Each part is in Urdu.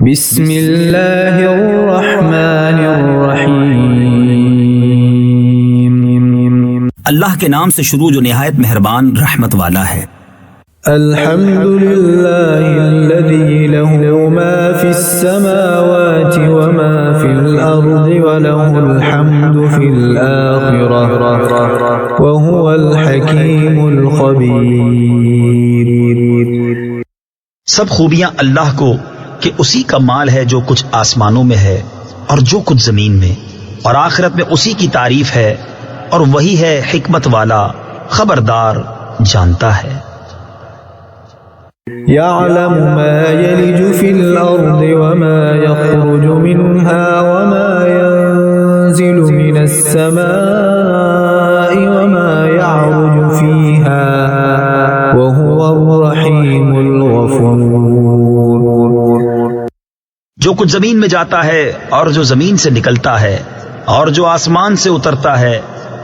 بسم اللہ الرحمن الرحیم۔ اللہ کے نام سے شروع جو نہایت مہربان رحمت والا ہے۔ الحمد للہ الذی لہ ما فی السماوات وما فی الارض ولہ الحمد فی الآخرہ وہو الحکیم الخبیر۔ سب خوبیاں اللہ کو کہ اسی کا مال ہے جو کچھ آسمانوں میں ہے اور جو کچھ زمین میں، اور آخرت میں اسی کی تعریف ہے، اور وہی ہے حکمت والا، خبردار، جانتا ہے۔ يعلم ما يلج في الأرض وما يخرج منها وما ينزل من السماء وما يعرج فيها وهو الرحيم الغفور۔ جو کچھ زمین میں جاتا ہے اور جو زمین سے نکلتا ہے اور جو آسمان سے اترتا ہے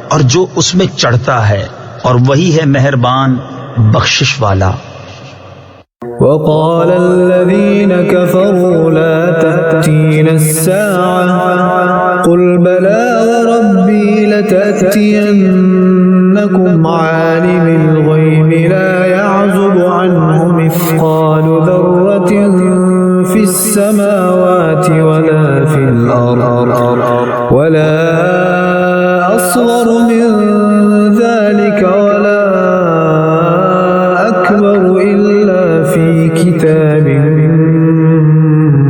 اور جو اس میں چڑھتا ہے، اور وہی ہے مہربان، بخشش والا۔ وقال الذين كفروا لا تأتينا الساعة قل بلى وربي لتأتينكم عالم الغيب لا يعزب عنه مثقال ذرة في السماوات ولا في الأرض ولا أصغر من ذلك ولا أكبر إلا في كتاب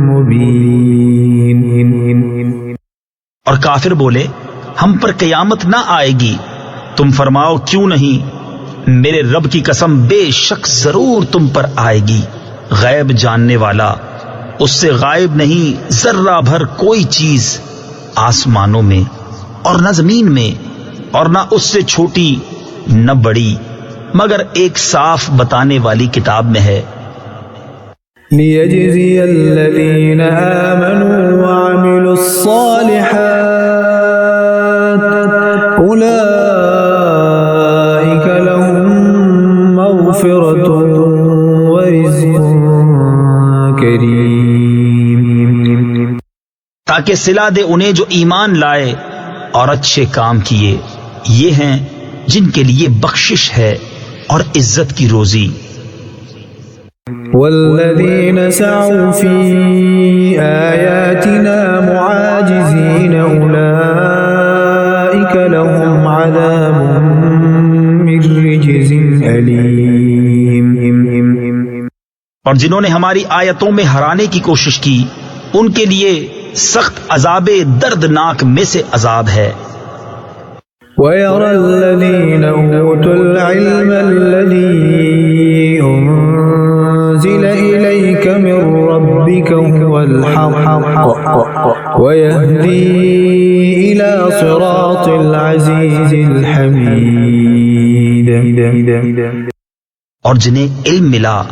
مبين۔ اور کافر بولے ہم پر قیامت نہ آئے گی، تم فرماؤ کیوں نہیں؟ میرے رب کی قسم بے شک ضرور تم پر آئے گی۔ غیب جاننے والا، اس سے غائب نہیں ذرہ بھر کوئی چیز آسمانوں میں اور نہ زمین میں اور نہ اس سے چھوٹی نہ بڑی، مگر ایک صاف بتانے والی کتاب میں ہے۔ لِيَجْزِيَ الَّذِينَ آمَنُوا وَعَمِلُوا الصَّالِحَاتِ أُولَئِكَ لَهُم مَّغْفِرَةٌ وَرِزْقٌ كَرِيمٌ۔ تاکہ صلہ دے انہیں جو ایمان لائے اور اچھے کام کیے، یہ ہیں جن کے لیے بخشش ہے اور عزت کی روزی۔ والذین سعوا فی آیاتنا معاجزین اولئک لهم عذاب من رجز علیم۔ اور جنہوں نے ہماری آیتوں میں ہرانے کی کوشش کی، ان کے لیے سخت عذاب دردناک میں سے عذاب ہے۔ وَيَرَى الَّذِينَ أُوتُوا الْعِلْمَ الَّذِي أُنزِلَ إِلَيْكَ مِن رَّبِّكَ هُوَ الْحَقُّ وَيَهْدِي إِلَى صِرَاطِ الْعَزِيزِ الْحَمِيدِ۔ اور جنہیں علم ملا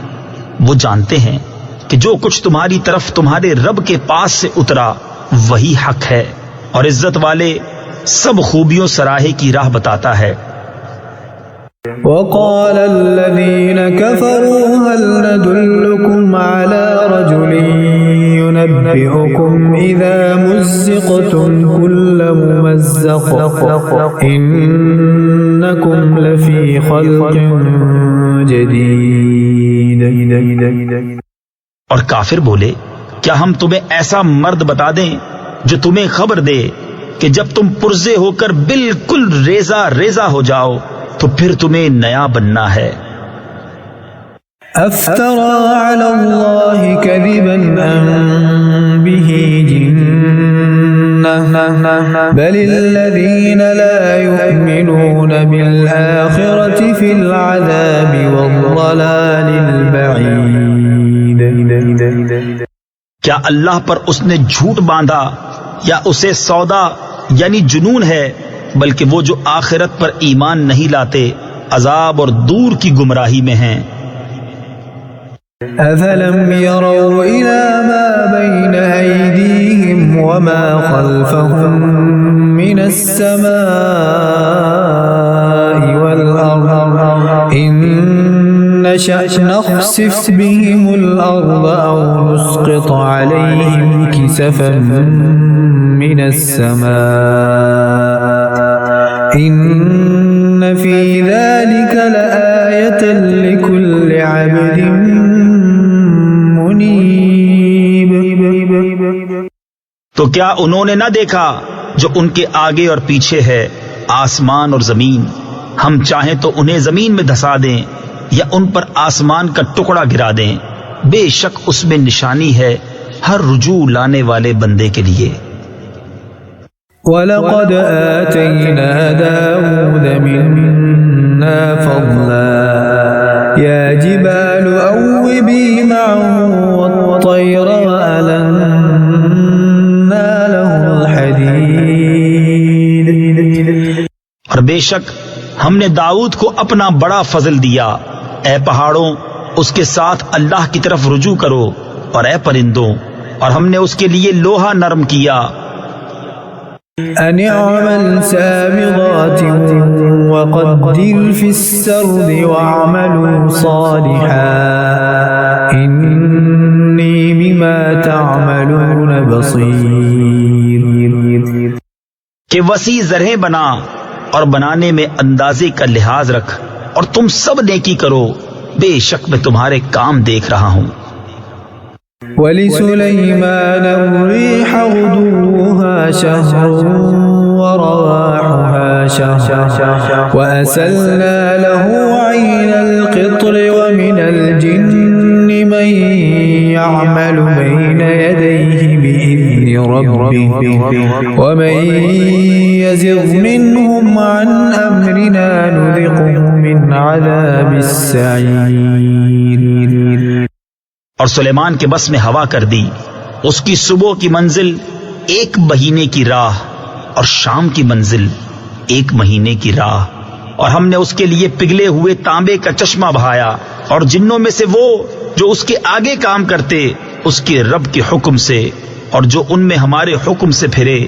وہ جانتے ہیں کہ جو کچھ تمہاری طرف تمہارے رب کے پاس سے اترا وہی حق ہے، اور عزت والے سب خوبیوں سراہے کی راہ بتاتا ہے۔ وقال الذين كفروا هل ندلكم على رجل ينبئكم إذا مزقتم كل ممزق إنكم لفي خلق جديد۔ اور کافر بولے کیا ہم تمہیں ایسا مرد بتا دیں جو تمہیں خبر دے کہ جب تم پرزے ہو کر بالکل ریزہ ریزہ ہو جاؤ تو پھر تمہیں نیا بننا ہے۔ افترى على الله كذبا ام به جنة بل الذين لا يؤمنون بالآخرة في العذاب والضلال البعيد۔ کیا اللہ پر اس نے جھوٹ باندھا یا اسے سودا یعنی جنون ہے؟ بلکہ وہ جو آخرت پر ایمان نہیں لاتے عذاب اور دور کی گمراہی میں ہیں۔ أَفَلَمْ يَرَوْا إِلَى مَا بَيْنَ أَيْدِيهِمْ وَمَا خَلْفَهُم مِّنَ السَّمَاءِ وَالْأَرْضِ إِن نشأ نخسف بهم الأرض أو نسقط عليهم كسفا من السماء إن في ذلك لآية لكل عبد منيب. تو کیا انہوں نے نہ دیکھا جو ان کے آگے اور پیچھے ہے آسمان اور زمین؟ ہم چاہیں تو انہیں زمین میں دھسا دیں یا ان پر آسمان کا ٹکڑا گرا دیں، بے شک اس میں نشانی ہے ہر رجوع لانے والے بندے کے لیے. وَلَقَدْ آتَيْنَا دَاوُودَ مِنَّا فَضْلًا يَا جِبَالُ أَوِّبِي مَعَهُ وَالطَّيْرَ وَأَلَنَّا لَهُ الْحَدِيدَ. اور بے شک ہم نے داؤد کو اپنا بڑا فضل دیا. اے پہاڑوں اس کے ساتھ اللہ کی طرف رجوع کرو، اور اے پرندوں اور ہم نے اس کے لیے لوہا نرم کیا. أن اعمل سابغات وقدر في السرد واعملوا صالحا إني بما تعملون بصير. کہ وسیع زرہیں بنا اور بنانے میں اندازے کا لحاظ رکھ، اور تم سب نیکی کرو، بے شک میں تمہارے کام دیکھ رہا ہوں. وَلِسُلَيْمَانَ الرِّيحَ غُدُوُّهَا شَهْرٌ وَرَوَاحُهَا شَهْرٌ وَأَسَلْنَا لَهُ عَيْنَ الْقِطْرِ وَمِنَ الْجِنِّ مَن يَعْمَلُ بَيْنَ يَدَيْهِ بِإِذْنِ رَبِّهِ وَمَن يَزِغْ مِنْهُمْ عَنْ أَمْرِنَا نُذِقْهُ مِنْ عَذَابِ السَّعِيرِ. اور سلیمان کے بس میں ہوا کر دی، اس کی صبح کی منزل 1 مہینے کی راہ اور شام کی منزل 1 مہینے کی راہ. اور ہم نے اس کے لیے پگھلے ہوئے تانبے کا چشمہ بہایا، اور جنوں میں سے وہ جو اس کے آگے کام کرتے اس کے رب کے حکم سے، اور جو ان میں ہمارے حکم سے پھرے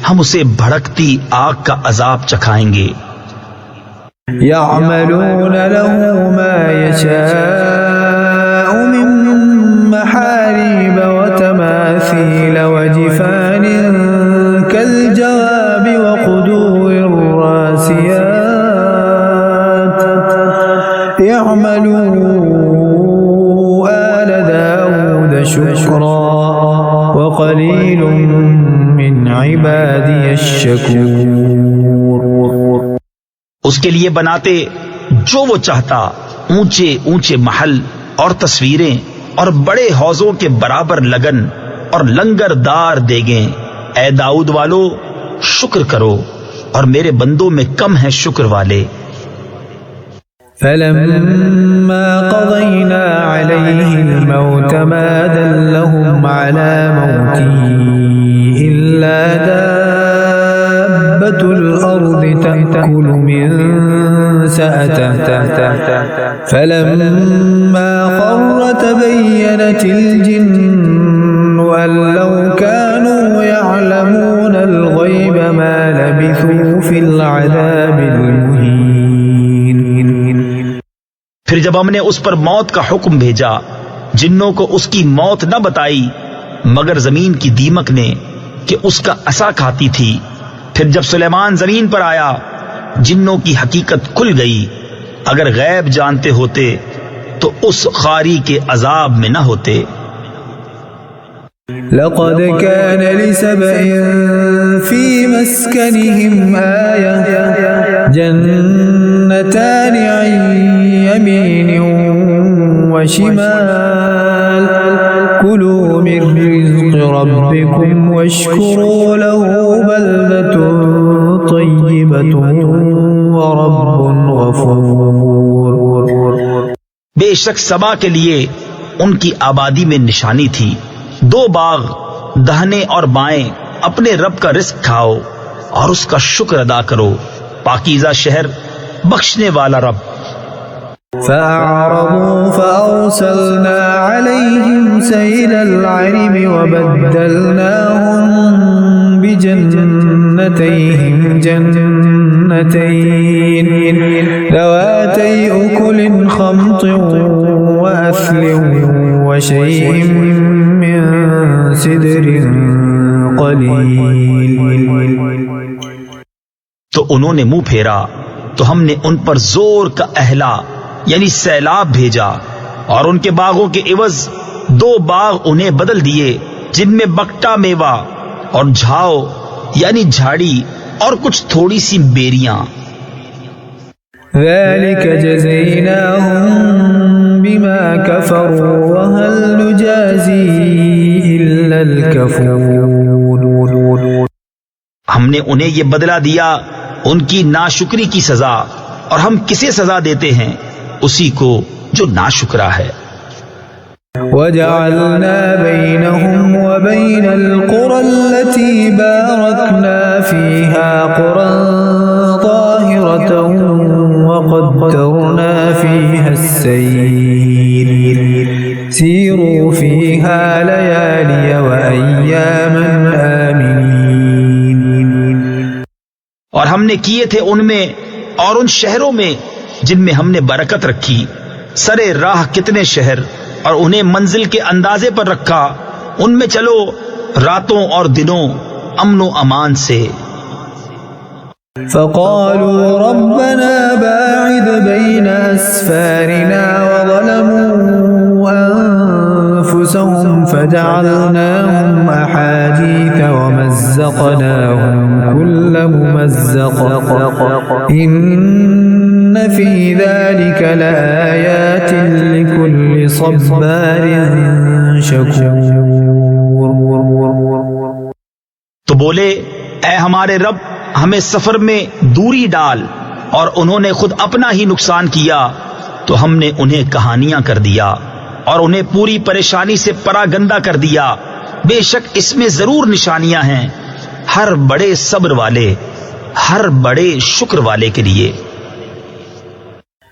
ہم اسے بھڑکتی آگ کا عذاب چکھائیں گے. يعملون له ما يشاء من محاريب وتماثيل وجفان كالجواب وقدور الراسيات يعملوا آل داود شكرا وقليل من عبادي الشكور. اس کے لیے بناتے جو وہ چاہتا، اونچے اونچے محل اور تصویریں اور بڑے حوضوں کے برابر لگن اور لنگر دار دیگیں. اے داؤد والو شکر کرو، اور میرے بندوں میں کم ہیں شکر والے. فلما قضينا عليه الموت ما دلهم على موته إلا دابة الأرض تأكل من سأته فلما خر تبينت الجن أن لو كانوا يعلمون الغيب ما لبثوا في العذاب المهين. پھر جب ہم نے اس پر موت کا حکم بھیجا، جنوں کو اس کی موت نہ بتائی مگر زمین کی دیمک نے کہ اس کا عصا کھاتی تھی. پھر جب سلیمان زمین پر آیا جنوں کی حقیقت کھل گئی. اگر غیب جانتے ہوتے تو اس خاری کے عذاب میں نہ ہوتے. لقد كان لسبأ في مسكنهم آية جنتان عن يمين وشمال كلوا من رزق ربكم واشكروا له بلدة طيبة ورب غفور. بے شک سبا کے لیے ان کی آبادی میں نشانی تھی. 2 باغ دہنے اور بائیں، اپنے رب کا رزق کھاؤ اور اس کا شکر ادا کرو. پاکیزہ شہر، بخشنے والا رب. فأعرضوا فأرسلنا عليهم سيل العرم وبدلناهم بجنتيهم جنتين ذواتي أكل خمط وشيء من سدر قليل. تو انہوں نے منہ پھیرا تو ہم نے ان پر زور کا اہلا یعنی سیلاب بھیجا، اور ان کے باغوں کے عوض 2 باغ انہیں بدل دیے جن میں بکٹا میوہ اور جھاؤ یعنی جھاڑی اور کچھ تھوڑی سی بیریاں. ذلك جزيناهم بما كفروا وهل نجازي إلا الكفور. ہم نے انہیں یہ بدلہ دیا ان کی ناشکری کی سزا، اور ہم کسے سزا دیتے ہیں؟ اسی کو جو ناشکرا ہے. وجعلنا بينهم وبين القرى التي باركنا فيها قرى ظاهرة وقدرنا فيها السير سيروا فيها ليالي وأياما آمنين. اور ہم نے کیے تھے ان میں اور ان شہروں میں جن میں ہم نے برکت رکھی سرے راہ کتنے شہر، اور انہیں منزل کے اندازے پر رکھا، ان میں چلو راتوں اور دنوں امن و امان سے. فقالوا ربنا باعد بين أسفارنا وظلموا أنفسهم فجعلناهم أحاديث ومزقناهم كل ممزق إن في ذلك لآيات لكل صبار شكور. تو بولے اے ہمارے رب ہمیں سفر میں دوری ڈال، اور انہوں نے خود اپنا ہی نقصان کیا تو ہم نے انہیں کہانیاں کر دیا اور انہیں پوری پریشانی سے پراگندہ کر دیا. بے شک اس میں ضرور نشانیاں ہیں ہر بڑے صبر والے، ہر بڑے شکر والے کے لیے.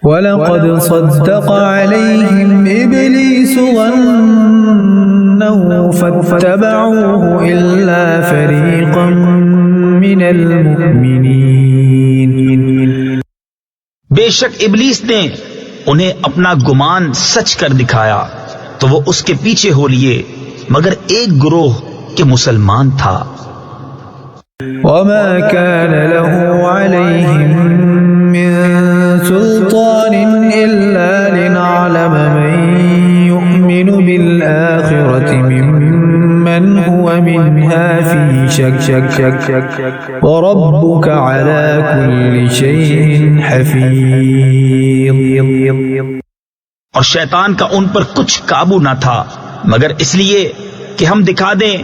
وَلَقَدْ صَدَّقَ عَلَيْهِمْ إِبْلِيسُ ظَنَّهُ فَاتَّبَعُوهُ إِلَّا فَرِيقًا مِّنَ الْمُؤْمِنِينَ. بے شک ابلیس نے انہیں اپنا گمان سچ کر دکھایا تو وہ اس کے پیچھے ہو لیے، مگر ایک گروہ کے مسلمان تھا. وَمَا كَانَ لَهُ عَلَيْهِمْ مِنْ سُلْطَانٍ إِلَّا لِنَعْلَمَ مَنْ يُؤْمِنُ بِالْآخِرَةِ مِمَّنْ هُوَ مِنْهَا فِي شَكٍّ وَرَبُّكَ عَلَى كُلِّ شَيْءٍ حَفِيظٌ. اور شیطان کا ان پر کچھ قابو نہ تھا مگر اس لیے کہ ہم دکھا دیں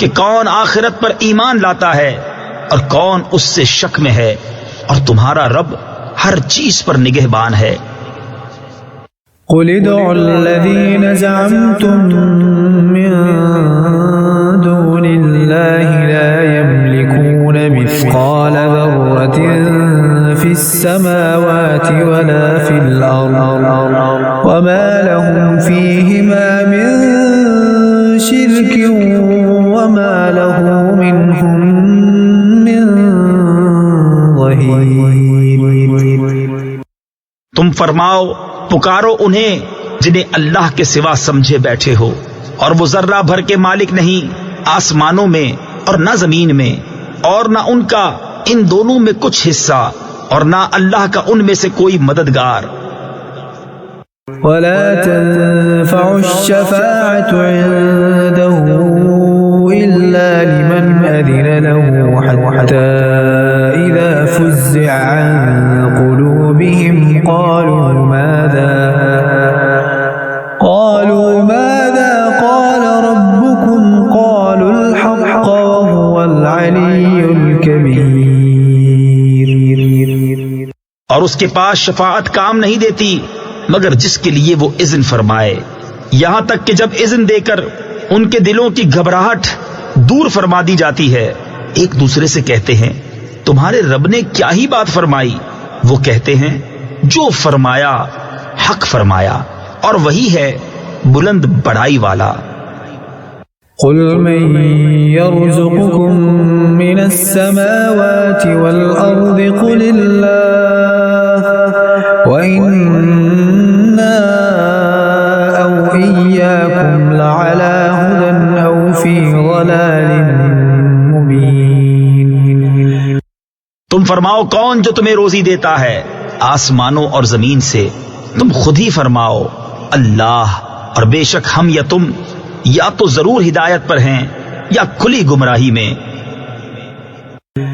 کہ کون آخرت پر ایمان لاتا ہے اور کون اس سے شک میں ہے، اور تمہارا رب ہر چیز پر نگہبان ہے. قل ادعوا الذين زعمتم من دون الله لا يملكون مثقال ذرة في السماوات ولا في الأرض وما لهم فيهما من شرك وما له منهم من ظهير. تم فرماؤ پکارو انہیں جنہیں اللہ کے سوا سمجھے بیٹھے ہو، اور وہ ذرہ بھر کے مالک نہیں آسمانوں میں اور نہ زمین میں، اور نہ ان کا ان دونوں میں کچھ حصہ، اور نہ اللہ کا ان میں سے کوئی مددگار. ولا تنفع الشفاعة عنده إلا لمن أذن له حتى إذا فزع عن قلوبهم قالوا ماذا قال ربكم قالوا الحق وهو العلي الكبير. اور اس کے پاس شفاعت کام نہیں دیتی مگر جس کے لیے وہ اذن فرمائے، یہاں تک کہ جب اذن دے کر ان کے دلوں کی گھبراہٹ دور فرما دی جاتی ہے، ایک دوسرے سے کہتے ہیں تمہارے رب نے کیا ہی بات فرمائی؟ وہ کہتے ہیں جو فرمایا حق فرمایا، اور وہی ہے بلند بڑائی والا. قل من يرزقكم من السماوات والأرض قل الله وإنا أو إياه إياكم لعلى هدى أو في ضلال مبين. تم فرماؤ کون جو تمہیں روزی دیتا ہے آسمانوں اور زمین سے؟ تم خود ہی فرماؤ اللہ، اور بے شک ہم یا تم یا تو ضرور ہدایت پر ہیں یا کھلی گمراہی میں.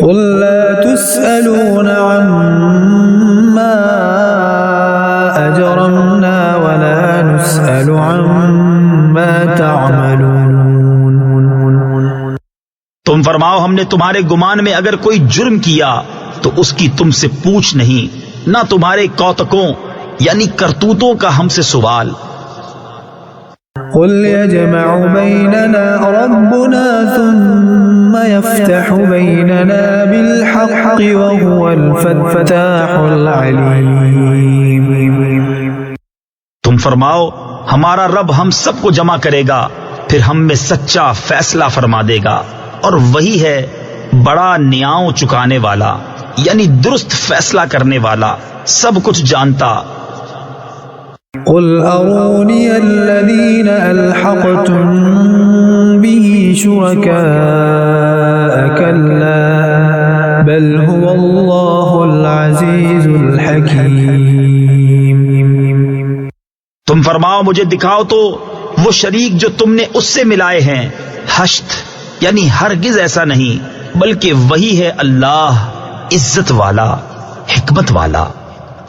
قل لا تسألون عما أجرمنا ولا نسأل عما تعملون. تم فرماؤ ہم نے تمہارے گمان میں اگر کوئی جرم کیا تو اس کی تم سے پوچھ نہیں، نہ تمہارے کوتکوں یعنی کرتوتوں کا ہم سے سوال. قل يجمع بيننا ربنا ثم يفتح بيننا بالحق وهو الفتاح العليم. تم فرماؤ ہمارا رب ہم سب کو جمع کرے گا، پھر ہم میں سچا فیصلہ فرما دے گا، اور وہی ہے بڑا نیاؤں چکانے والا یعنی درست فیصلہ کرنے والا، سب کچھ جانتا. قل أروني الذين ألحقتم به شركاء كلا بل هو الله العزيز الحكيم. تم فرماؤ مجھے دکھاؤ تو وہ شریک جو تم نے اس سے ملائے ہیں. حشت یعنی ہرگز ایسا نہیں، بلکہ وہی ہے اللہ عزت والا، حکمت والا.